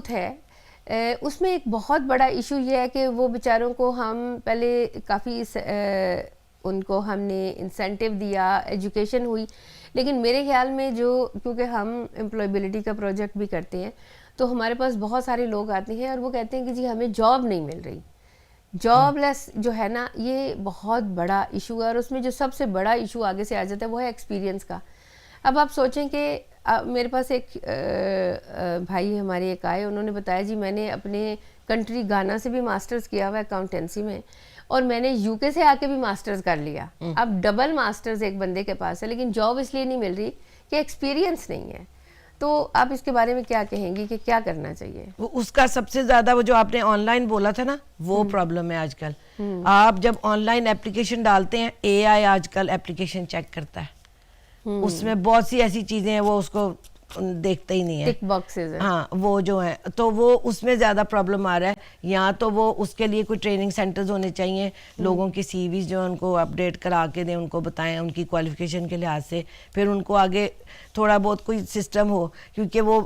Youth ہے اس میں ایک بہت بڑا ایشو یہ ہے کہ وہ بیچاروں کو ہم پہلے کافی ان کو ہم نے انسینٹیو دیا, ایجوکیشن ہوئی, لیکن میرے خیال میں کیونکہ ہم امپلائبلٹی کا پروجیکٹ بھی کرتے ہیں تو ہمارے پاس بہت سارے لوگ آتے ہیں اور وہ کہتے ہیں کہ جی ہمیں جاب نہیں مل رہی. جاب لیس جو ہے نا یہ بہت بڑا ایشو ہے, اور اس میں جو سب سے بڑا ایشو آگے سے آ جاتا ہے وہ ہے ایکسپیرینس کا. اب آپ سوچیں کہ میرے پاس ایک بھائی ہمارے ایک آئے, انہوں نے بتایا جی میں نے اپنے کنٹری گانا سے بھی ماسٹرز کیا ہوا ہے اکاؤنٹنسی میں, اور میں نے یو کے سے آ کے بھی ماسٹرز کر لیا. اب ڈبل ماسٹرز ایک بندے کے پاس ہے, لیکن جاب اس لیے نہیں مل رہی کہ ایکسپیرینس نہیں ہے. تو آپ اس کے بارے میں کیا کہیں گی کہ کیا کرنا چاہیے؟ اس کا سب سے زیادہ وہ جو آپ نے آن لائن بولا تھا نا, وہ پرابلم ہے آج کل. آپ جب آن لائن اپلیکیشن ڈالتے ہیں, اے آئی آج کل اپلیکیشن چیک کرتا ہے, اس میں بہت سی ایسی چیزیں ہیں وہ اس کو دیکھتا ہی نہیں ہے, ٹک باکسز ہیں. ہاں وہ جو ہیں, تو وہ اس میں زیادہ پرابلم آ رہا ہے. یا تو وہ اس کے لیے کوئی ٹریننگ سینٹرز ہونے چاہیے, لوگوں کی سی ویز جو ان کو اپڈیٹ کرا کے دیں, ان کو بتائیں ان کی کوالیفیکیشن کے لحاظ سے, پھر ان کو آگے تھوڑا بہت کوئی سسٹم ہو. کیونکہ وہ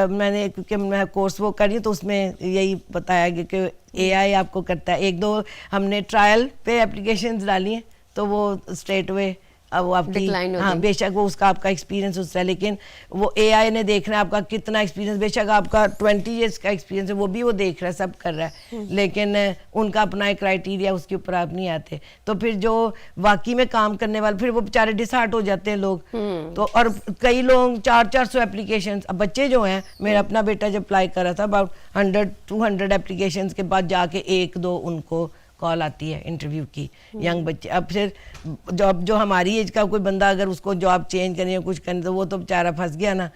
میں کورس وہ کری تو اس میں یہی بتایا گیا کہ اے آئی آپ کو کرتا ہے. ایک دو ہم نے ٹرائل پہ اپلیکیشنز ڈالی ہیں تو وہ اسٹریٹ وے وہ آپ کی, ہاں بے شک وہ اس کا آپ کا ایکسپیرینس اس ہے, لیکن وہ اے آئی نے دیکھنا ہے آپ کا کتنا ایکسپیرینس. بے شک آپ کا 20 ایئرس کا ایکسپیرینس ہے, وہ بھی وہ دیکھ رہا ہے, سب کر رہا ہے, لیکن ان کا اپنا ایک کرائٹیریا, اس کے اوپر آپ نہیں آتے. تو پھر جو واقعی میں کام کرنے والے, پھر وہ بیچارے ڈسہارٹ ہو جاتے ہیں لوگ. تو اور کئی لوگ 400 اپلیکیشنز, اب بچے جو ہیں, میرا اپنا بیٹا جب اپلائی کر رہا تھا, اباؤٹ 100-200 اپلیکیشنز کے بعد جا کے ایک دو ان کو کال آتی ہے انٹرویو کی, ینگ بچے. اب پھر جو ہماری ایج کا کوئی بندہ اگر اس کو جاب چینج کرنی ہے کچھ کرنی, تو وہ تو بیچارہ پھنس گیا نا,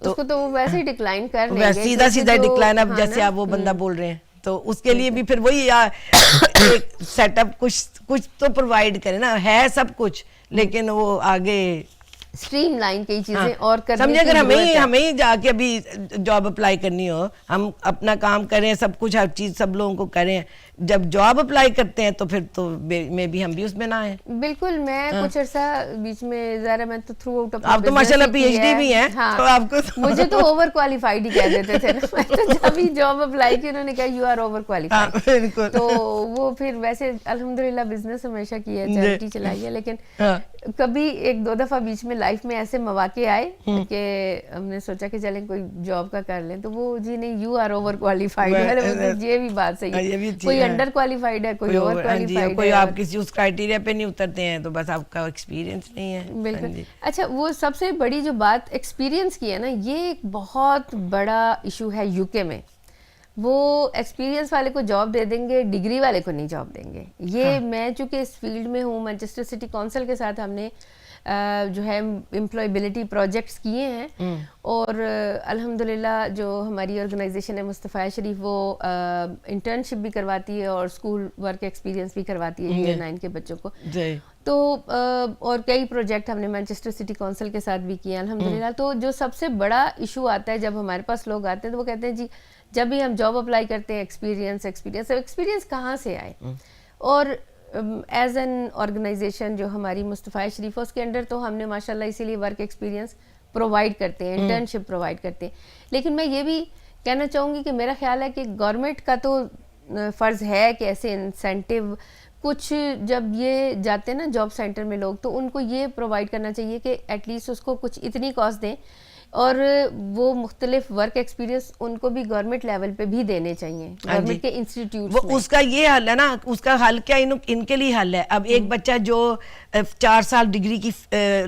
اس کو تو وہ ویسے ہی ڈکلائن کر لیں گے, سیدھا ڈکلائن. اب جیسے آپ وہ بندہ بول رہے ہیں, تو اس کے لیے بھی پھر وہی ایک سیٹ اپ کچھ تو پرووائڈ کرے نا, ہے سب کچھ, لیکن وہ آگے اسٹریم لائن کی چیزیں اور کرنے سمجھے. اگر ہمیں جا کے ابھی جاب اپلائی کرنی ہو, ہم اپنا کام کریں, سب کچھ ہر چیز سب لوگوں کو کریں, جب جاب اپلائی کرتے ہیں تو پھر تو میں بھی ہم بھی اس میں نہ آئیں. بالکل. میں کچھ عرصہ بیچ میں ذرا میں تو تھرو آؤٹ آپ تو ماشاءاللہ پی ایچ ڈی بھی ہیں, تو آپ کو مجھے تو اوور کوالیفائڈ ہی کہہ دیتے تھے نا. میں تو جب ہی جاب اپلائی کی انہوں نے کہا یو آر اوور کوالیفائڈ. تو وہ پھر ویسے الحمدللہ بزنس ہمیشہ کی ہے, چیریٹی چلائی ہے, لیکن کبھی ایک دو دفعہ بیچ میں لائف میں ایسے مواقع آئے کہ ہم نے سوچا کہ چلیں کوئی جاب کا کر لیں, تو وہ جی نہیں یو آر اوور کوالیفائڈ. یہ بھی بات صحیح ہے, کوئی انڈر کوالیفائڈ ہے, کوئی اوور کوالیفائڈ ہے, کوئی آپ کسی اس کرائٹیریا پہ نہیں اترتے ہیں تو بس آپ کا ایکسپیرینس نہیں ہے. بالکل. اچھا, وہ سب سے بڑی جو بات ایکسپیرینس کی ہے نا, یہ ایک بہت بڑا ایشو ہے یو کے میں. وہ ایکسپیرینس والے کو جاب دے دیں گے, ڈگری والے کو نہیں جاب دیں گے. یہ میں چونکہ اس فیلڈ میں ہوں, مانچسٹر سٹی کونسل کے ساتھ ہم نے جو ہے امپلائبلٹی پروجیکٹس کیے ہیں, اور الحمدللہ جو ہماری آرگنائزیشن ہے مصطفیٰ شریف, وہ انٹرنشپ بھی کرواتی ہے اور اسکول ورک ایکسپیرینس بھی کرواتی ہے ایئر 9 کے بچوں کو. تو اور کئی پروجیکٹ ہم نے مانچسٹر سٹی کونسل کے ساتھ بھی کیے ہیں الحمدللہ. تو جو سب سے بڑا ایشو آتا ہے جب ہمارے پاس لوگ آتے ہیں تو وہ کہتے ہیں جی جب بھی ہم جاب اپلائی کرتے ہیں ایکسپیرینس کہاں سے آئے. اور ایز این آرگنائزیشن جو ہماری مصطفیٰ شریف اس کے انڈر تو ہم نے ماشاءاللہ اسی لیے ورک ایکسپیرینس پرووائڈ کرتے ہیں, انٹرنشپ پرووائڈ کرتے ہیں. لیکن میں یہ بھی کہنا چاہوں گی کہ میرا خیال ہے کہ گورنمنٹ کا تو فرض ہے کہ ایسے انسینٹیو کچھ جب یہ جاتے ہیں نا جاب سینٹر میں لوگ, تو ان کو یہ پرووائڈ کرنا چاہیے کہ ایٹ لیسٹ اس کو کچھ اتنی کاسٹ دیں, اور وہ مختلف ورک ایکسپیرینس ان کو بھی گورنمنٹ لیول پہ بھی دینے چاہیے, گورنمنٹ کے انسٹیٹیوٹ. اس کا یہ حل ہے نا, اس کا حل کیا ان کے لیے حل ہے. اب ایک بچہ جو 4 سال ڈگری کی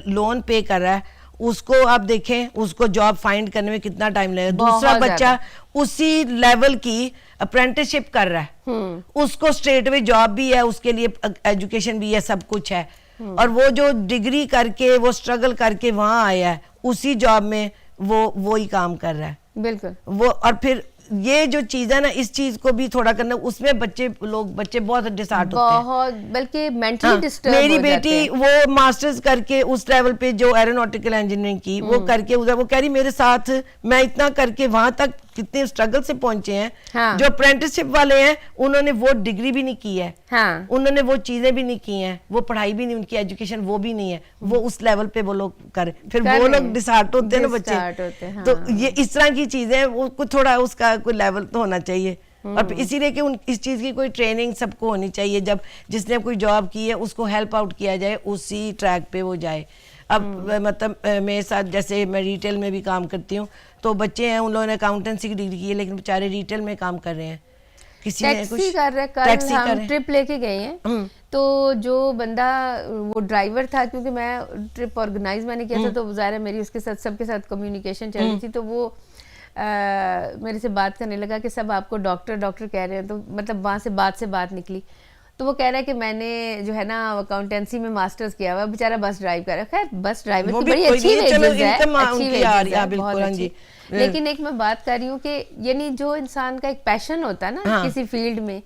لون پے کر رہا ہے, اس کو آپ دیکھیں اس کو جاب فائنڈ کرنے میں کتنا ٹائم لگے گا. دوسرا بچہ اسی لیول کی اپرینٹسشپ کر رہا ہے, اس کو اسٹریٹ وے جاب بھی ہے, اس کے لیے ایجوکیشن بھی ہے, سب کچھ ہے. اور وہ جو ڈگری کر کے وہ اسٹرگل کر کے وہاں آیا ہے, اسی جاب میں وہی کام کر رہا ہے. بالکل. وہ اور پھر یہ جو چیز ہے نا, اس چیز کو بھی تھوڑا کرنا, اس میں بچے بہت ڈسہارٹ ہوتے ہیں, بہت, بلکہ مینٹلی ڈسٹرب. میری بیٹی وہ ماسٹرز کر کے اس لیول پہ جو ایروناٹیکل انجینئرنگ کی وہ کر کے ادھر, وہ کہہ رہی میرے ساتھ میں اتنا کر کے وہاں تک کتنے اسٹرگل سے پہنچے ہیں. ہاں. جو اپرینٹسشپ والے ہیں انہوں نے وہ ڈگری بھی نہیں کی ہے, ہاں, انہوں نے وہ چیزیں بھی نہیں کی ہیں, وہ پڑھائی بھی نہیں, ان کی ایجوکیشن وہ بھی نہیں ہے, وہ اس لیول پہ وہ لوگ کریں, پھر وہ لوگ ڈسہارٹ ہوتے ہیں نا بچے. تو یہ اس طرح کی چیزیں وہ تھوڑا اس کا کوئی لیول تو ہونا چاہیے. اور اسی لیے کہ اس چیز کی کوئی ٹریننگ سب کو ہونی چاہیے, جب جس نے کوئی جاب کی ہے اس کو ہیلپ آؤٹ کیا جائے, اسی ٹریک پہ وہ جائے. اب مطلب میرے ساتھ جیسے میں ریٹیل میں بھی کام کرتی ہوں, تو بچے ہیں ان لوگوں نے اکاؤنٹنسی کی ڈگری کی ہے لیکن بیچارے ریٹیل میں کام کر رہے ہیں, کسی نے ٹیکسی کر رہے. کل ہم ٹرپ لے کے گئے ہیں تو جو بندہ وہ ڈرائیور تھا, کیونکہ میں ٹرپ آرگنائز میں نے کیا تھا تو ظاہر ہے میری اس کے ساتھ سب کے ساتھ کمیونیکیشن چل رہی تھی, تو وہ میرے سے بات کرنے لگا کہ سب آپ کو ڈاکٹر ڈاکٹر کہہ رہے ہیں, تو مطلب وہاں سے بات نکلی. تو وہ کہہ رہا ہے کہ میں نے جو ہے نا اکاؤنٹنسی میں ماسٹرز کیا ہوا, بیچارہ بس ڈرائیو کر رہا ہے. خیر بس ڈرائیور کی بڑی اچھی ویجز ہے, اچھی ویجز ہے, بہت اچھی. لیکن ایک میں بات کر رہی ہوں کہ یعنی جو انسان کا ایک پیشن ہوتا ہے نا کسی فیلڈ میں,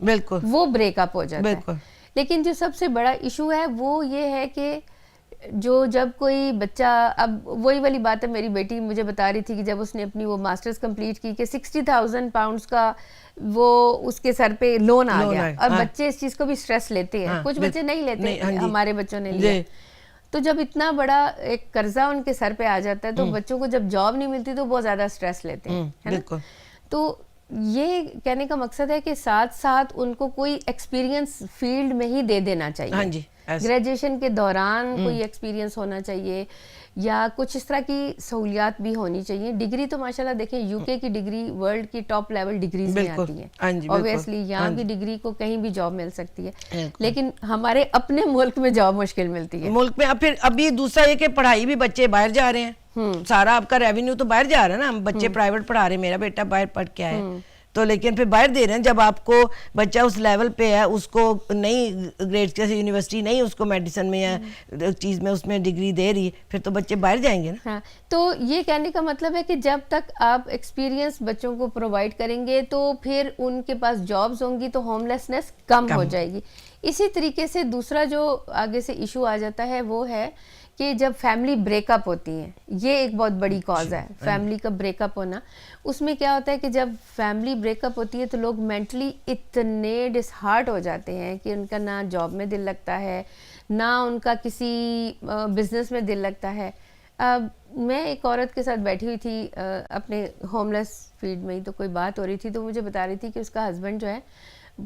وہ بریک اپ ہو جاتا ہے. لیکن جو سب سے بڑا ایشو ہے وہ یہ ہے کہ جو جب کوئی بچہ, اب وہی والی بات ہے, میری بیٹی مجھے بتا رہی تھی کہ جب اس نے اپنی وہ ماسٹرز کمپلیٹ کی کہ 60,000 پاؤنڈس کا وہ اس کے سر پہ لون آ گیا, اور بچے اس چیز کو بھی سٹریس لیتے ہیں, کچھ بچے نہیں لیتے, ہمارے بچوں نے لیا. تو جب اتنا بڑا ایک قرضہ ان کے سر پہ آ جاتا ہے تو بچوں کو جب جاب نہیں ملتی تو بہت زیادہ سٹریس لیتے ہیں, ہے نا. تو یہ کہنے کا مقصد ہے کہ ساتھ ساتھ ان کو کوئی ایکسپیرینس فیلڈ میں ہی دے دینا چاہیے. گریجویشن کے دوران کوئی ایکسپیرینس ہونا چاہیے, یا کچھ اس طرح کی سہولیات بھی ہونی چاہیے. ڈگری تو ماشاءاللہ دیکھیں یو کے کی ڈگری ورلڈ کی ٹاپ لیول ڈگریز میں آتی ہے, اوبویسلی یہاں کی ڈگری کو کہیں بھی جاب مل سکتی ہے, لیکن ہمارے اپنے ملک میں جاب مشکل ملتی ہے. ملک میں پھر ابھی دوسرا یہ کہ پڑھائی بھی بچے باہر جا رہے ہیں, سارا آپ کا ریونیو تو باہر جا رہا ہے نا. ہم بچے پرائیویٹ پڑھا رہے ہیں, میرا بیٹا باہر پڑھ کے آئے, تو لیکن پھر باہر دے رہے ہیں. جب آپ کو بچہ اس لیول پہ ہے, اس کو نئی گریڈ جیسے یونیورسٹی نہیں اس کو میڈیسن میں یا چیز میں اس میں ڈگری دے رہی, پھر تو بچے باہر جائیں گے نا. ہاں, تو یہ کہنے کا مطلب ہے کہ جب تک آپ ایکسپیرینس بچوں کو پرووائڈ کریں گے تو پھر ان کے پاس جابز ہوں گی تو ہوم لیسنس کم ہو جائے گی. اسی طریقے سے دوسرا جو آگے سے ایشو آ جاتا ہے وہ ہے کہ جب فیملی بریک اپ ہوتی ہیں, یہ ایک بہت بڑی کاز ہے فیملی کا بریک اپ ہونا. اس میں کیا ہوتا ہے کہ جب فیملی بریک اپ ہوتی ہے تو لوگ مینٹلی اتنے ڈس ہارٹ ہو جاتے ہیں کہ ان کا نہ جاب میں دل لگتا ہے, نہ ان کا کسی بزنس میں دل لگتا ہے. میں ایک عورت کے ساتھ بیٹھی ہوئی تھی اپنے ہوم لیس فیلڈ میں ہی, تو کوئی بات ہو رہی تھی, تو مجھے بتا رہی تھی کہ اس کا ہسبینڈ جو ہے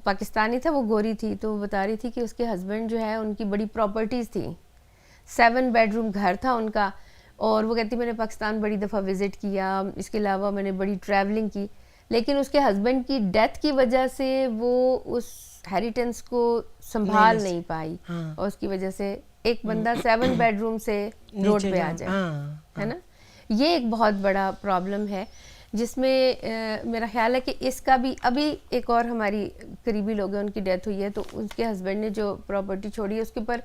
پاکستانی تھا, وہ گوری تھی, تو وہ بتا رہی تھی کہ اس کے ہسبینڈ جو ہے ان کی بڑی پراپرٹیز تھیں, 7 بیڈ روم گھر تھا ان کا, اور وہ کہتی میں نے پاکستان بڑی دفعہ وزٹ کیا, اس کے علاوہ میں نے بڑی ٹریولنگ کی, لیکن اس کے ہسبینڈ کی ڈیتھ کی وجہ سے وہ اس ہیریٹنس کو سنبھال نہیں پائی, اور اس کی وجہ سے ایک بندہ 7 بیڈ روم سے روڈ پہ آ جائے, ہے نا. یہ ایک بہت بڑا پرابلم ہے جس میں میرا خیال ہے کہ اس کا بھی ابھی ایک اور ہماری قریبی لوگ ہیں, ان کی ڈیتھ ہوئی ہے, تو ان کے ہسبینڈ نے جو پراپرٹی چھوڑی ہے اس کے اوپر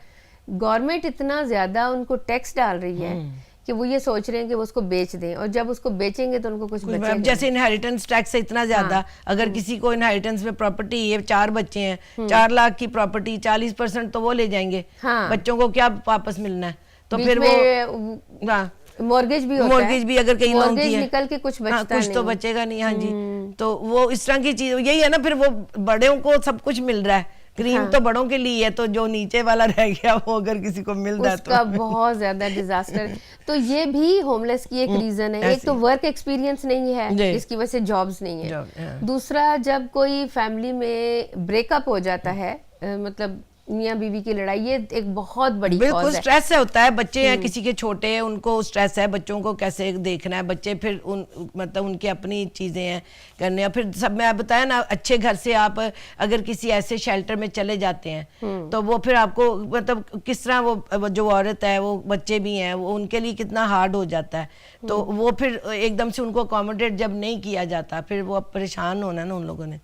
گورنمنٹ اتنا زیادہ ان کو ٹیکس ڈال رہی ہے کہ وہ یہ سوچ رہے ہیں کہ وہ اس کو بیچ دیں, اور جب اس کو بیچیں گے تو ان کو کچھ بچے گا. جیسے انہیریٹنس ٹیکس ہے اتنا زیادہ, اگر کسی کو انہیریٹنس میں پراپرٹی, یہ 4 بچے ہیں, 4 لاکھ کی پراپرٹی, 40% تو وہ لے جائیں گے, بچوں کو کیا واپس ملنا ہے, تو پھر وہ مورگیج بھی ہوتا ہے, مورگیج بھی اگر کہیں لون کی ہے نکل کے کچھ بچتا کچھ تو بچے گا نہیں. ہاں جی, تو وہ اس طرح کی چیز یہی ہے نا, پھر وہ بڑوں کو سب کچھ مل رہا ہے, کریم تو بڑوں کے لیے ہے, تو جو نیچے والا رہ گیا وہ اگر کسی کو مل رہا ہے تو اس کا بہت زیادہ ڈیزاسٹر. تو یہ بھی ہوم لیس کی ایک ریزن ہے. ایک تو ورک ایکسپیرینس نہیں ہے جس کی وجہ سے جابز نہیں ہے. دوسرا, جب کوئی فیملی میں بریک اپ ہو جاتا ہے, مطلب میاں بیوی کی لڑائی, یہ ایک بہت بڑی بالکل اسٹریس ہوتا ہے. بچے ہیں کسی کے چھوٹے, ان کو اسٹریس ہے, بچوں کو کیسے دیکھنا ہے, بچے پھر مطلب ان کی اپنی چیزیں ہیں کرنے, اور پھر سب میں بتایا نا, اچھے گھر سے آپ اگر کسی ایسے شیلٹر میں چلے جاتے ہیں تو وہ پھر آپ کو مطلب کس طرح وہ جو عورت ہے, وہ بچے بھی ہیں, وہ ان کے لیے کتنا ہارڈ ہو جاتا ہے. تو وہ پھر ایک دم سے ان کو اکوموڈیٹ جب نہیں کیا جاتا, پھر وہ پریشان ہونا نا ان لوگوں نے.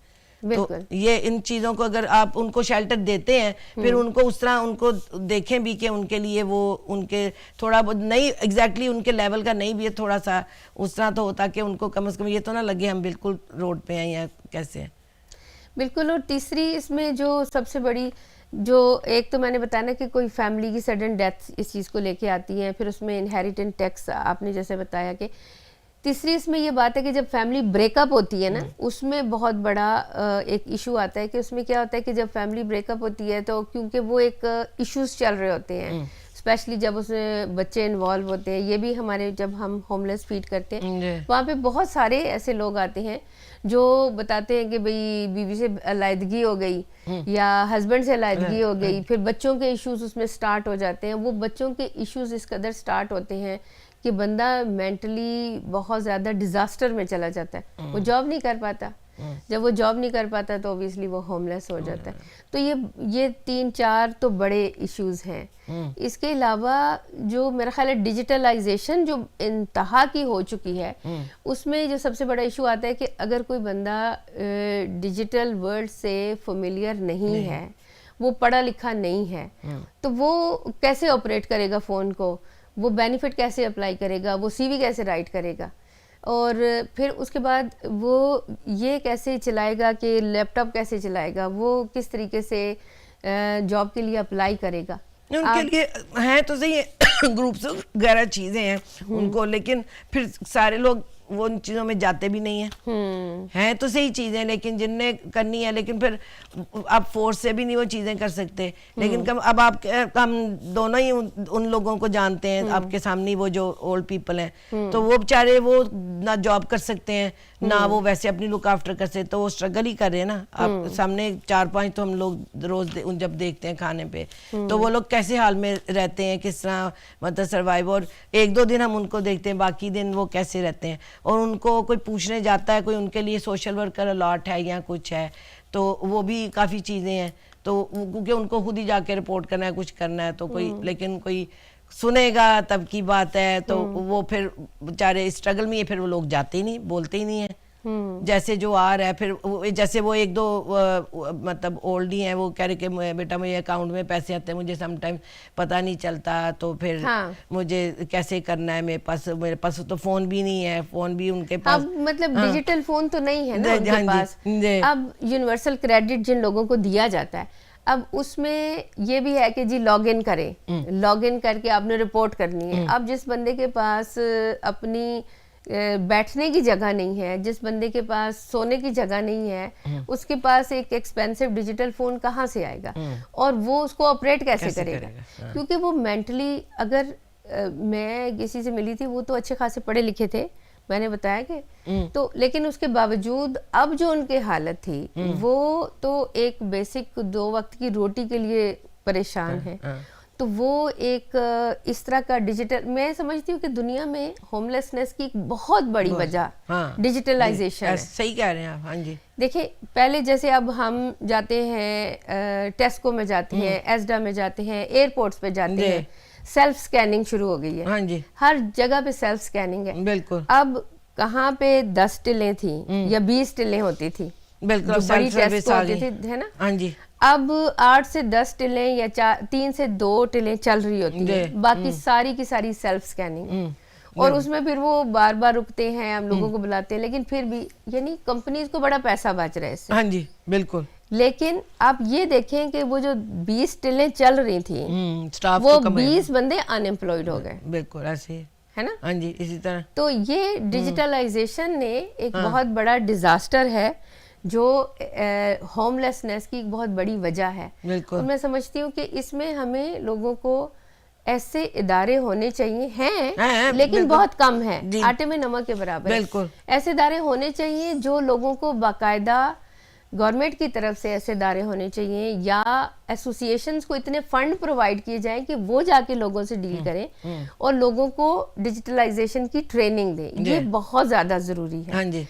تو یہ ان چیزوں کو اگر آپ ان کو شیلٹر دیتے ہیں, پھر ان کو اس طرح ان کو دیکھیں بھی کہ ان کے لیے وہ ان کے تھوڑا بہت نہیں ایگزیکٹلی ان کے لیول کا نہیں بھی ہے, تھوڑا سا اس طرح تو ہوتا کہ ان کو کم از کم یہ تو نہ لگے ہم بالکل روڈ پہ ہیں یا کیسے ہیں. بالکل. اور تیسری اس میں جو سب سے بڑی, جو ایک تو میں نے بتایا نا کہ کوئی فیملی کی سڈن ڈیتھ اس چیز کو لے کے آتی ہے, پھر اس میں انہیریٹنٹ ٹیکس آپ نے جیسے بتایا کہ تیسری اس میں یہ بات ہے کہ جب فیملی بریک اپ ہوتی ہے نا اس میں بہت بڑا ایک ایشو آتا ہے کہ اس میں کیا ہوتا ہے کہ جب فیملی بریک اپ ہوتی ہے تو کیونکہ وہ ایک ایشوز چل رہے ہوتے ہیں اسپیشلی جب اس میں بچے انوالو ہوتے ہیں. یہ بھی ہمارے جب ہم ہوم لیس فیڈ کرتے ہیں وہاں پہ بہت سارے ایسے لوگ آتے ہیں جو بتاتے ہیں کہ بھئی بیوی سے علیحدگی ہو گئی یا ہسبینڈ سے علیحدگی ہو گئی, پھر بچوں کے ایشوز اس میں سٹارٹ ہو جاتے ہیں. وہ بچوں کے ایشوز اس قدر سٹارٹ ہوتے ہیں کہ بندہ مینٹلی بہت زیادہ ڈیزاسٹر میں چلا جاتا ہے, وہ جاب نہیں کر پاتا. جب وہ جاب نہیں کر پاتا تو اوبیسلی وہ ہوم لیس ہو جاتا ہے. تو یہ 3-4 تو بڑے ایشوز ہیں. اس کے علاوہ جو میرا خیال ہے ڈیجیٹلائزیشن جو انتہا کی ہو چکی ہے اس میں جو سب سے بڑا ایشو آتا ہے کہ اگر کوئی بندہ ڈیجیٹل ورلڈ سے فیملیئر نہیں ہے, وہ پڑھا لکھا نہیں ہے, تو وہ کیسے آپریٹ کرے گا فون کو, وہ بینیفٹ کیسے اپلائی کرے گا, وہ سی وی کیسے رائٹ کرے گا, اور پھر اس کے بعد وہ یہ کیسے چلائے گا کہ لیپ ٹاپ کیسے چلائے گا, وہ کس طریقے سے جاب کے لیے اپلائی کرے گا. ان کے لیے ہیں تو صحیح ہے گروپس وغیرہ چیزیں ہیں ان کو, لیکن پھر سارے لوگ وہ ان چیزوں میں جاتے بھی نہیں ہیں تو صحیح چیزیں لیکن جن نے کرنی ہے, لیکن پھر آپ فورس سے بھی نہیں وہ چیزیں کر سکتے. لیکن اب آپ ہم دونوں ہی ان لوگوں کو جانتے ہیں آپ کے سامنے, وہ جو اولڈ پیپل ہیں تو وہ بیچارے وہ نہ جاب کر سکتے ہیں نہ وہ ویسے اپنی لک آفٹر کر سکتے, تو وہ اسٹرگل ہی کر رہے ہیں نا. آپ سامنے 4-5 تو ہم لوگ روز جب دیکھتے ہیں کھانے پہ تو وہ لوگ کیسے حال میں رہتے ہیں, کس طرح مطلب سروائیو, اور 1-2 دن ہم ان کو دیکھتے ہیں, باقی دن وہ کیسے رہتے ہیں. اور ان کو کوئی پوچھنے جاتا ہے, کوئی ان کے لیے سوشل ورکر الاٹ ہے یا کچھ ہے, تو وہ بھی کافی چیزیں ہیں. تو کیونکہ ان کو خود ہی جا کے رپورٹ کرنا ہے, کچھ کرنا ہے, تو کوئی لیکن کوئی سنے گا تب کی بات ہے. تو وہ پھر بیچارے اسٹرگل میں, پھر وہ لوگ جاتے ہی نہیں, بولتے ہی نہیں ہیں. جیسے جو آ رہا ہے پھر جیسے وہ 1-2 مطلب اولڈ ہی ہیں, وہ کہہ رہے کہ بیٹا میرے اکاؤنٹ میں پیسے آتے ہیں, مجھے سم ٹائم پتہ نہیں چلتا, تو پھر مجھے کیسے کرنا ہے, میرے پاس تو فون بھی نہیں ہے, فون بھی ان کے پاس مطلب ڈیجیٹل فون تو نہیں ہے نا ان کے پاس. اب یونیورسل کریڈٹ جن لوگوں کو دیا جاتا ہے, اب اس میں یہ بھی ہے کہ جی لاگ ان کریں, لاگ ان کر کے آپ نے رپورٹ کرنی ہے. اب جس بندے کے پاس اپنی بیٹھنے کی جگہ نہیں ہے, جس بندے کے پاس سونے کی جگہ نہیں ہے, اس کے پاس ایک ایکسپینسو ڈیجیٹل فون کہاں سے آئے گا, اور وہ اس کو آپریٹ کیسے کرے گا. کیونکہ وہ مینٹلی, اگر میں کسی سے ملی تھی وہ تو اچھے خاصے پڑھے لکھے تھے, میں نے بتایا کہ تو, لیکن اس کے باوجود اب جو ان کی حالت تھی وہ تو ایک بیسک 2 وقت کی روٹی کے لیے پریشان ہے. تو وہ ایک اس طرح کا ڈیجیٹل, میں سمجھتی ہوں کہ دنیا میں ہوم لیسنس کی ایک بہت بڑی وجہ ڈیجیٹلائزیشن ہے. صحیح کہہ رہے ہیں آپ. ہاں جی, دیکھیں پہلے جیسے اب ہم جاتے ہیں ٹیسکو میں جاتے ہیں, ایسڈا میں جاتے ہیں, ایئرپورٹس پہ جاتے ہیں, سیلف سکیننگ شروع ہو گئی ہے. ہاں جی, ہر جگہ پہ سیلف سکیننگ ہے. بالکل. اب کہاں پہ 10 ٹلیں تھیں یا 20 ٹلیں ہوتی تھی, بالکل بڑی ٹیسکو ہوتی تھی, ہے نا. ہاں جی, اب 8 سے 10 ٹلیں یا 3 سے 2 ٹلیں چل رہی ہوتی ہیں, باقی ساری کی ساری سیلف سکیننگ. اور اس میں پھر وہ بار بار رکتے ہیں, ہم لوگوں کو بلاتے ہیں, لیکن پھر بھی یعنی کمپنیز کو بڑا پیسہ بچ رہا ہے اس سے. ہاں جی, بالکل. لیکن آپ یہ دیکھیں کہ وہ جو 20 ٹلیں چل رہی تھیں وہ 20 بندے ان ایمپلائڈ ہو گئے. بالکل ایسے ہے نا. ہاں جی, اسی طرح. تو یہ ڈیجیٹلائزیشن نے ایک بہت بڑا ڈیزاسٹر ہے جو ہوم لیسنس کی ایک بہت بڑی وجہ ہے. اور میں سمجھتی ہوں کہ اس میں ہمیں لوگوں کو ایسے ادارے ہونے چاہیے, ہیں لیکن بہت کم ہیں, آٹے میں نمک کے برابر. بالکل ایسے ادارے ہونے چاہیے جو لوگوں کو باقاعدہ, گورنمنٹ کی طرف سے ایسے ادارے ہونے چاہیے یا ایسوسیشنز کو اتنے فنڈ پرووائڈ کیے جائیں کہ وہ جا کے لوگوں سے ڈیل کریں اور لوگوں کو ڈیجیٹلائزیشن کی ٹریننگ دیں. یہ بہت زیادہ ضروری ہے. ہاں جی.